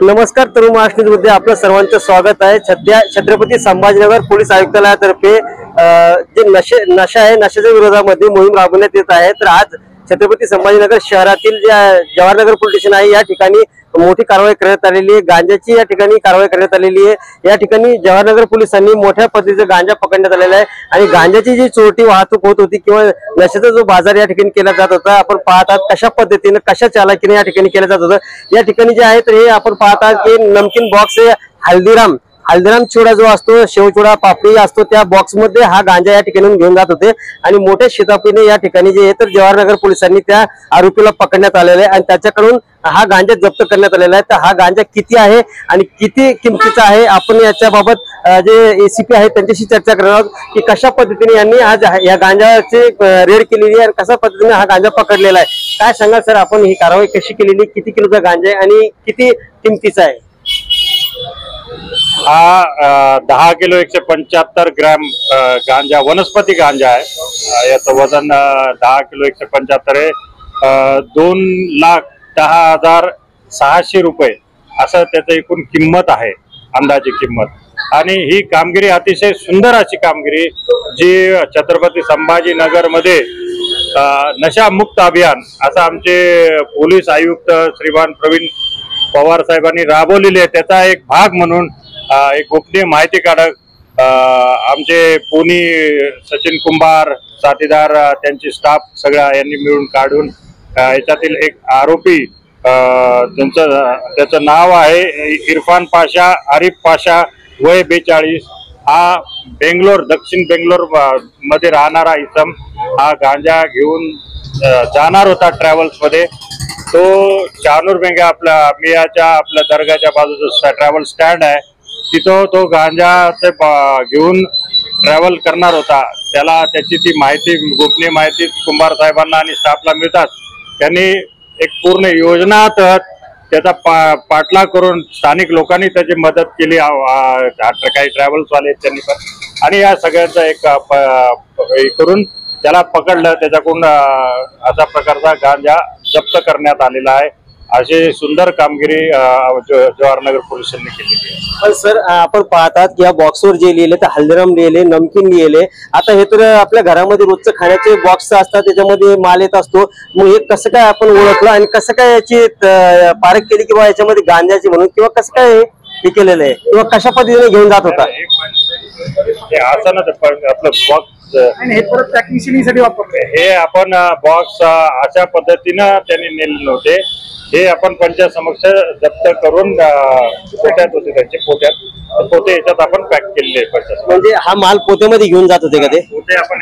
नमस्कार, तरुण महाराष्ट्रामध्ये आपलं सर्वांचं स्वागत आहे। सध्या छत्रपती संभाजीनगर पोलीस आयुक्तालयातर्फे जे नशा आहे नशाच्या विरोधामध्ये मोहीम राबवण्यात येत आहे। तर आज छत्रपती संभाजीनगर शहरातील जे जवाहरनगर पोलीस स्टेशन आहे या ठिकाणी मोठी कारवाई करण्यात आलेली आहे। गांजाची या ठिकाणी कारवाई करण्यात आलेली आहे। या ठिकाणी जवाहरनगर पोलिसांनी मोठ्या पद्धतीचा गांजा पकडण्यात आलेला आहे आणि गांजाची जी चोरटी वाहतूक होत होती किंवा नशेचा जो बाजार या ठिकाणी केला जात होता, आपण पाहतात कशा पद्धतीने कशा चालाकीने या ठिकाणी केला जात होतं। या ठिकाणी जे आहे तर हे आपण पाहतात की नमकीन बॉक्स हल्दीराम चिवडा जो असतो, शेवचिवडा पापडी असतो, त्या बॉक्स मध्ये हा गांजा या ठिकाणी घेऊन जात होते आणि मोठ्या शिताफीने या ठिकाणी जे आहे तर जवाहरनगर पोलिसांनी त्या आरोपीला पकडण्यात आलेला आहे आणि त्याच्याकडून हा गांजा जप्त करण्यात आलेला आहे। तर हा गांजा किती आहे आणि किती किमतीचा आहे, आपण याच्याबाबत जे एसीपी आहे त्यांच्याशी चर्चा करणार आहोत की कशा पद्धतीने यांनी आज या गांजाची रेड केलेली आहे आणि कशा पद्धतीने हा गांजा पकडलेला आहे। काय सांगा सर, आपण ही कारवाई कशी केलेली, किती किलोचा गांजा आहे आणि किती किमतीचा आहे? हा 10 किलो 175 ग्रॅम गांजा वनस्पती गांजा आहे। याचं वजन 10 किलो 175 आहे। 2,10,600 रुपये असं त्याचं एकूण किंमत आहे, अंदाजी किंमत। आणि ही कामगिरी अतिशय सुंदर अशी कामगिरी जी छत्रपती संभाजीनगर मध्ये नशामुक्त अभियान असं आमचे पोलीस आयुक्त श्रीमान प्रवीण पवार साहेबांनी राबवलेली आहे। त्याचा एक भाग म्हणून एक गोपनीय माहिती काढत आमचे पुणे सचिन कुंभार साथीदार त्यांची स्टाफ सगळा यांनी मिळून काढून याच्यातील एक आरोपी त्याचं नाव आहे इरफान पाशा आरिफ पाशा, वय 42, हा बेंगलोर दक्षिण बेंगलोर मध्ये राहणारा इसम हा गांजा घेऊन जाणार होता ट्रॅव्हल्स मध्ये। तो चानूर बेंगा आपल्या दर्गाच्या बाजूचा ट्रॅव्हल स्टँड आहे, तिथं तो गांजा घेऊन ट्रॅव्हल करणार होता। त्याला त्याची ती माहिती गोपनीय माहिती कुंभार साहेबांना आणि स्टाफला मिळतात। त्यांनी एक पूर्ण योजना तहत त्याचा पाठलाग करून स्थानिक लोकांनी त्याची मदत केली, काही ट्रॅव्हल्सवाले त्यांनी पण, आणि या सगळ्यांचा एक करून त्याला पकडलं। त्याच्याकडून अशा प्रकारचा गांजा जप्त करण्यात आलेला आहे। अशी सुंदर कामगिरी जवाहरनगर पोलिसांनी केलेली आहे। पण सर, आपण पाहतात की या बॉक्सवर जे लिहिले तर हल्दीराम लिहिले, नमकीन लिहिले। आता हे तर आपल्या घरामध्ये रोजचं खाण्याचे बॉक्स असतात, त्याच्यामध्ये माल येत असतो। मग हे कसं काय आपण ओळखलं आणि कसं काय याची पारख केली किंवा याच्यामध्ये गांजाची म्हणून किंवा कसं काय हे केलेलं आहे किंवा कशा पद्धतीने घेऊन जात होता? असं ना आपलं बॉक्स हे परत पॅकिंगसाठी वापरले, हे आपण बॉक्स अशा पद्धतीनं त्यांनी नेले नव्हते। हे आपण पंचासमक्ष जप्त करून पोत्यात होते, त्यांचे पोते याच्यात आपण पॅक केलेले आहे। म्हणजे हा माल पोत्यामध्ये घेऊन जात होते का ते पोते आपण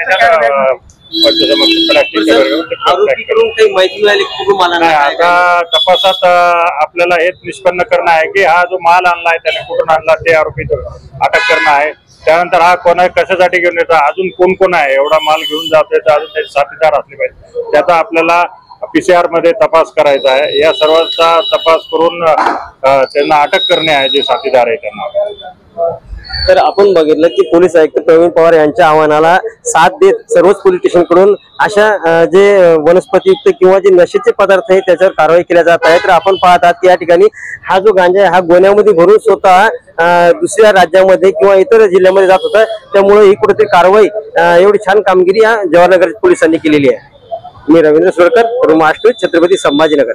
काही माहिती मिळाली कुठून मला नाही? आता तपासात आपल्याला हेच निष्पन्न करणं आहे की हा जो माल आणलाय त्याने कुठून आणला, ते आरोपी अटक करणं आहे। त्यानंतर हा कोणा कशासाठी घेऊन येतो, अजून कोण कोण आहे, एवढा माल घेऊन जातोय तर अजून त्याचे साथीदार असले पाहिजे, त्याचा आपल्याला PCR मध्ये तपास करायचा आहे। या सर्वांचा तपास करून त्यांना अटक करणे आहे, जे साथीदार आहे त्यांना। तर आपण बघितलं की पोलीस आयुक्त प्रवीण पवार यांच्या आव्हानाला साथ देत सर्वच पोलीस स्टेशन कडून अशा जे वनस्पतीयुक्त किंवा जे नशेचे पदार्थ आहेत त्याच्यावर कारवाई केल्या जात आहे। तर आपण पाहतात की या ठिकाणी हा जो गांजा आहे हा गोण्यामध्ये भरून स्वतः दुसऱ्या राज्यामध्ये किंवा इतर जिल्ह्यामध्ये जात होता। त्यामुळे ही कुठेतरी कारवाई एवढी छान कामगिरी या जवाहरनगर पोलिसांनी केलेली आहे। मी रवींद्र सुरकर, महाराष्ट्र, छत्रपती संभाजीनगर।